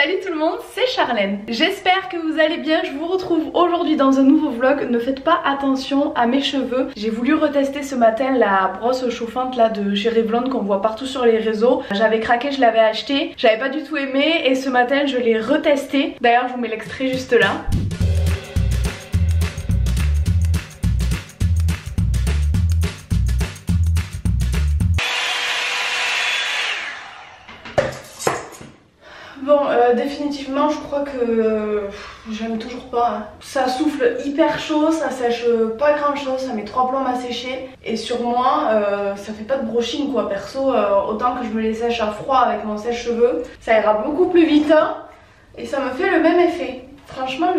Salut tout le monde, c'est Charlène. J'espère que vous allez bien, je vous retrouve aujourd'hui dans un nouveau vlog. Ne faites pas attention à mes cheveux. J'ai voulu retester ce matin la brosse chauffante là de chez Revlon qu'on voit partout sur les réseaux. J'avais craqué, je l'avais acheté, j'avais pas du tout aimé et ce matin je l'ai retesté. D'ailleurs je vous mets l'extrait juste là. Bon, définitivement, je crois que j'aime toujours pas. Hein. Ça souffle hyper chaud, ça sèche pas grand chose, ça met 3 plombs à sécher. Et sur moi, ça fait pas de brushing quoi. Perso, autant que je me les sèche à froid avec mon sèche-cheveux, ça ira beaucoup plus vite. Hein, et ça me fait le même effet. Franchement,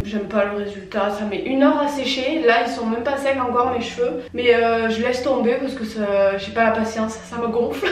j'aime pas le résultat, ça met 1 heure à sécher. Là ils sont même pas secs encore mes cheveux. Mais je laisse tomber parce que j'ai pas la patience, ça me gonfle.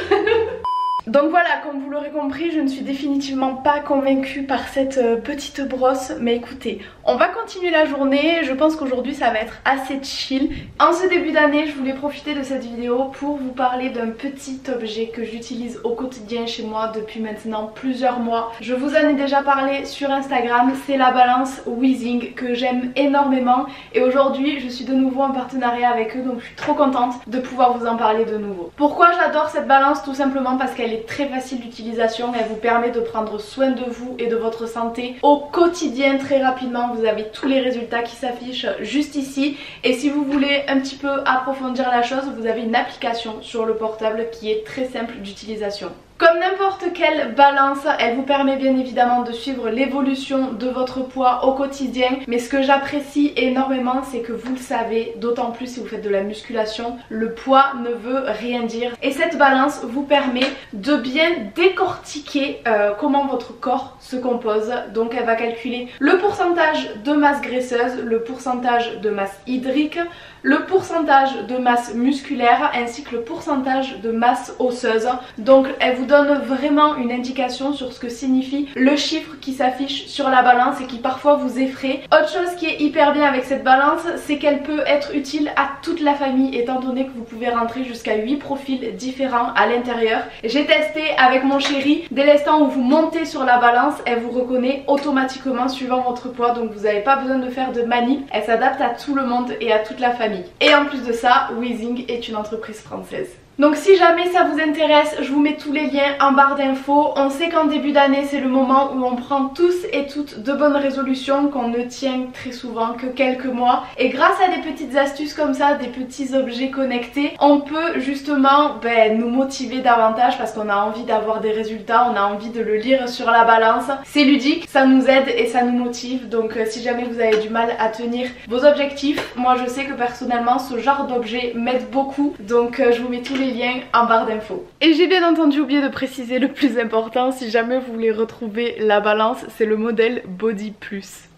Donc voilà, comme vous l'aurez compris, je ne suis définitivement pas convaincue par cette petite brosse. Mais écoutez, on va continuer la journée. Je pense qu'aujourd'hui ça va être assez chill. En ce début d'année, je voulais profiter de cette vidéo pour vous parler d'un petit objet que j'utilise au quotidien chez moi depuis maintenant plusieurs mois. Je vous en ai déjà parlé sur Instagram, c'est la balance Weezing que j'aime énormément. Et aujourd'hui, je suis de nouveau en partenariat avec eux, donc je suis trop contente de pouvoir vous en parler de nouveau. Pourquoi j'adore cette balance? Tout simplement parce qu'elle est très facile d'utilisation, elle vous permet de prendre soin de vous et de votre santé au quotidien très rapidement. Vous avez tous les résultats qui s'affichent juste ici, et si vous voulez un petit peu approfondir la chose, vous avez une application sur le portable qui est très simple d'utilisation. Comme n'importe quelle balance, elle vous permet bien évidemment de suivre l'évolution de votre poids au quotidien. Mais ce que j'apprécie énormément, c'est que vous le savez, d'autant plus si vous faites de la musculation, le poids ne veut rien dire. Et cette balance vous permet de bien décortiquer comment votre corps se compose. Donc elle va calculer le pourcentage de masse graisseuse, le pourcentage de masse hydrique, le pourcentage de masse musculaire ainsi que le pourcentage de masse osseuse. Donc elle vous donne vraiment une indication sur ce que signifie le chiffre qui s'affiche sur la balance et qui parfois vous effraie. Autre chose qui est hyper bien avec cette balance, c'est qu'elle peut être utile à toute la famille étant donné que vous pouvez rentrer jusqu'à 8 profils différents à l'intérieur. J'ai testé avec mon chéri, dès l'instant où vous montez sur la balance, elle vous reconnaît automatiquement suivant votre poids, donc vous n'avez pas besoin de faire de manip, elle s'adapte à tout le monde et à toute la famille. Et en plus de ça, Weezing est une entreprise française. Donc si jamais ça vous intéresse, je vous mets tous les liens en barre d'infos. On sait qu'en début d'année, c'est le moment où on prend tous et toutes de bonnes résolutions qu'on ne tient très souvent que quelques mois. Et grâce à des petites astuces comme ça, des petits objets connectés, on peut justement nous motiver davantage parce qu'on a envie d'avoir des résultats, on a envie de le lire sur la balance. C'est ludique, ça nous aide et ça nous motive. Donc si jamais vous avez du mal à tenir vos objectifs, moi je sais que personnellement ce genre d'objet m'aide beaucoup. Donc je vous mets tous les liens en barre d'infos. Et j'ai bien entendu oublié de préciser le plus important, si jamais vous voulez retrouver la balance, c'est le modèle Body Plus.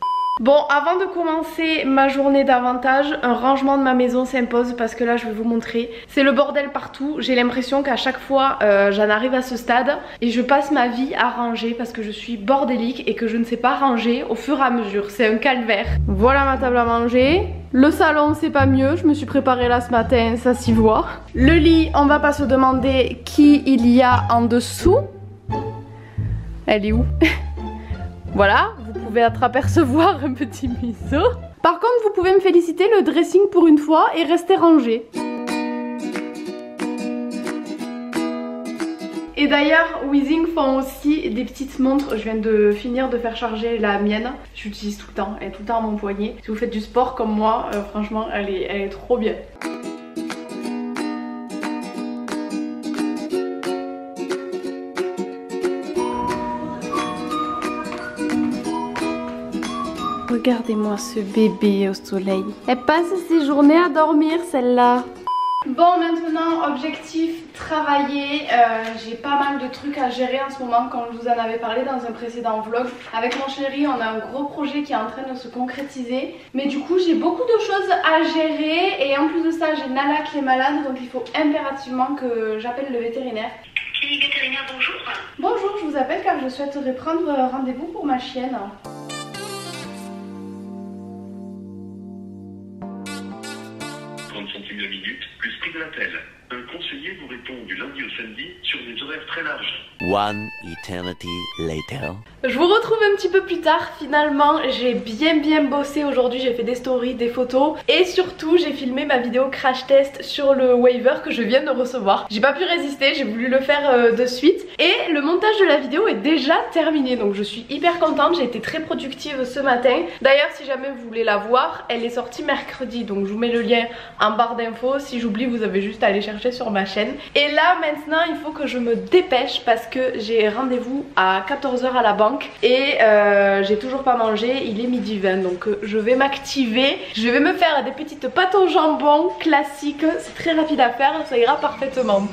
Bon, avant de commencer ma journée davantage, un rangement de ma maison s'impose parce que là je vais vous montrer, c'est le bordel partout. J'ai l'impression qu'à chaque fois j'en arrive à ce stade et je passe ma vie à ranger parce que je suis bordélique et que je ne sais pas ranger au fur et à mesure, c'est un calvaire. Voilà ma table à manger. Le salon c'est pas mieux, je me suis préparée là ce matin, ça s'y voit. Le lit, on va pas se demander qui il y a en dessous. Elle est où? Voilà, vous pouvez apercevoir un petit museau. Par contre, vous pouvez me féliciter, le dressing pour une fois est resté rangé. Et d'ailleurs, Weezing font aussi des petites montres. Je viens de finir de faire charger la mienne. J'utilise tout le temps, elle est tout le temps à mon poignet. Si vous faites du sport comme moi, franchement, elle est trop bien. Regardez-moi ce bébé au soleil. Elle passe ses journées à dormir celle-là. Bon, maintenant objectif travailler. J'ai pas mal de trucs à gérer en ce moment, comme je vous en avais parlé dans un précédent vlog. Avec mon chéri on a un gros projet qui est en train de se concrétiser. Mais du coup j'ai beaucoup de choses à gérer. Et en plus de ça j'ai Nala qui est malade, donc il faut impérativement que j'appelle le vétérinaire. Clinique vétérinaire, bonjour. Bonjour, je vous appelle car je souhaiterais prendre rendez-vous pour ma chienne. 50 centimes la minute, plus prix de l'appel. Un conseiller vous répond du lundi au samedi sur des horaires très larges. One eternity later. Je vous retrouve un petit peu plus tard. Finalement j'ai bien bossé aujourd'hui, j'ai fait des stories, des photos et surtout j'ai filmé ma vidéo crash test sur le Waver que je viens de recevoir. J'ai pas pu résister, j'ai voulu le faire de suite et le montage de la vidéo est déjà terminé, donc je suis hyper contente, j'ai été très productive ce matin. D'ailleurs si jamais vous voulez la voir, elle est sortie mercredi, donc je vous mets le lien en barre d'infos. Si j'oublie, vous avez juste à aller chercher sur ma chaîne. Et là maintenant il faut que je me dépêche parce que j'ai rendez-vous à 14 h à la banque et j'ai toujours pas mangé, il est midi 20, donc je vais m'activer, je vais me faire des petites pâtes au jambon classiques, c'est très rapide à faire, ça ira parfaitement.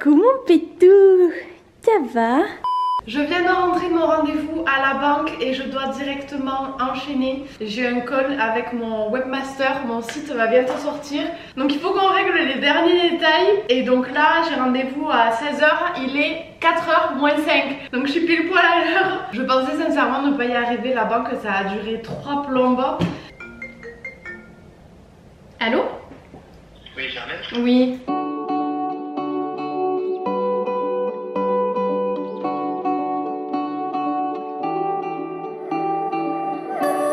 Coucou mon pétou, ça va? Je viens de rentrer de mon rendez-vous à la banque et je dois directement enchaîner. J'ai un call avec mon webmaster, mon site va bientôt sortir. Donc il faut qu'on règle les derniers détails. Et donc là j'ai rendez-vous à 16 h, il est 4 h moins 5. Donc je suis pile poil à l'heure. Je pensais sincèrement ne pas y arriver, la banque ça a duré 3 plombes. Allô? Oui, Germaine? Oui.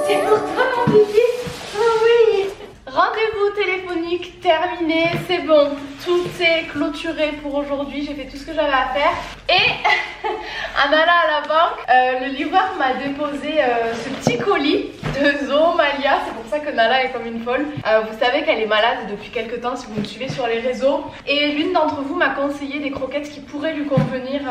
C'est pour toi mon bébé. Oh oui. Rendez-vous téléphonique terminé, c'est bon. Tout est clôturé pour aujourd'hui, j'ai fait tout ce que j'avais à faire. Et en allant à la banque, le livreur m'a déposé ce petit colis de Zoomalia. C'est pour ça que Nala est comme une folle. Vous savez qu'elle est malade depuis quelques temps si vous me suivez sur les réseaux. Et l'une d'entre vous m'a conseillé des croquettes qui pourraient lui convenir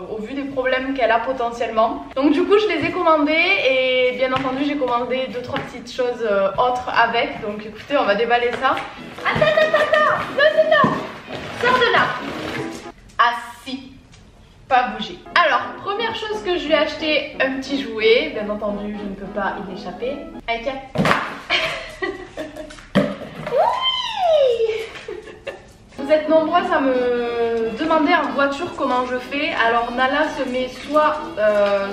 au vu des problèmes qu'elle a potentiellement. Donc du coup je les ai commandées et bien entendu j'ai commandé 2-3 petites choses autres avec. Donc écoutez, on va déballer ça. Attends, non, sors de là. Assis, pas bouger. Alors, première chose que je lui ai acheté, un petit jouet. Bien entendu, je ne peux pas y échapper. Allez, tiens. Oui. Vous êtes nombreux à me demander en voiture comment je fais. Alors Nala se met soit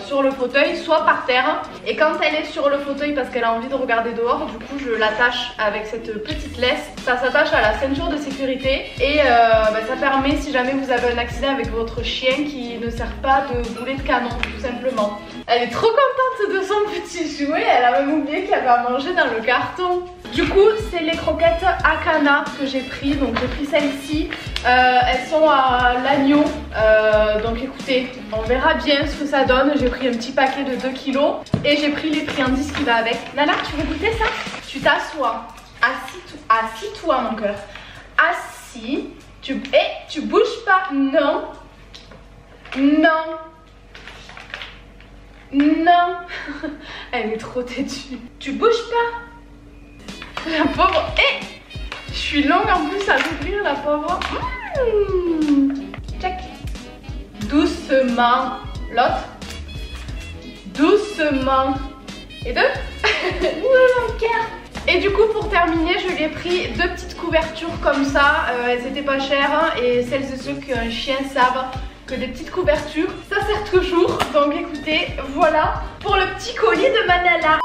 sur le fauteuil, soit par terre. Et quand elle est sur le fauteuil parce qu'elle a envie de regarder dehors, du coup je l'attache avec cette petite laisse. Ça s'attache à la ceinture de sécurité et ça permet, si jamais vous avez un accident avec votre chien, qui ne sert pas de boulet de canon tout simplement. Elle est trop contente de son petit jouet, elle a même oublié qu'il y avait à manger dans le carton. Du coup c'est les croquettes Akana que j'ai pris, donc j'ai pris celles-ci. Elles sont à l'agneau, donc écoutez, on verra bien ce que ça donne. J'ai pris un petit paquet de 2 kg et j'ai pris les friandises qui va avec. Nana, tu veux goûter ça? Tu t'assois, assis-toi mon cœur, assis, tu bouges pas, non, elle est trop têtue, tu bouges pas, la pauvre, je suis longue en plus à l'ouvrir la pauvre. Check. Doucement. L'autre. Doucement. Et deux. Mon cœur. Et du coup pour terminer je lui ai pris 2 petites couvertures comme ça. Elles étaient pas chères hein, et celles et ceux qui ont un chien savent que des petites couvertures ça sert toujours. Donc écoutez, voilà pour le petit colis de Manala.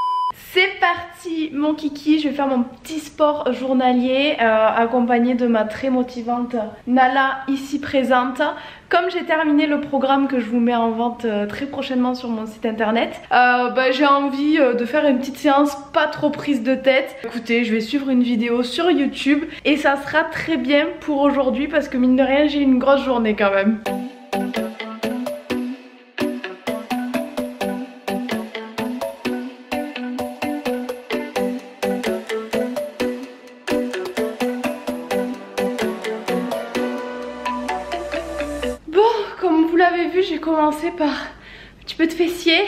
C'est parti mon kiki, je vais faire mon petit sport journalier accompagné de ma très motivante Nala ici présente. Comme j'ai terminé le programme que je vous mets en vente très prochainement sur mon site internet, j'ai envie de faire une petite séance pas trop prise de tête. Écoutez, je vais suivre une vidéo sur YouTube et ça sera très bien pour aujourd'hui parce que mine de rien j'ai une grosse journée quand même. J'ai commencé par un petit peu de fessier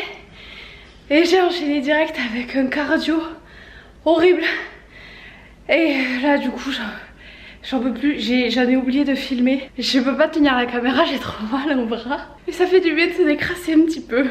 et j'ai enchaîné direct avec un cardio horrible et là du coup j'en peux plus, j'en ai oublié de filmer, je peux pas tenir la caméra, j'ai trop mal au bras mais ça fait du bien de se décrasser un petit peu.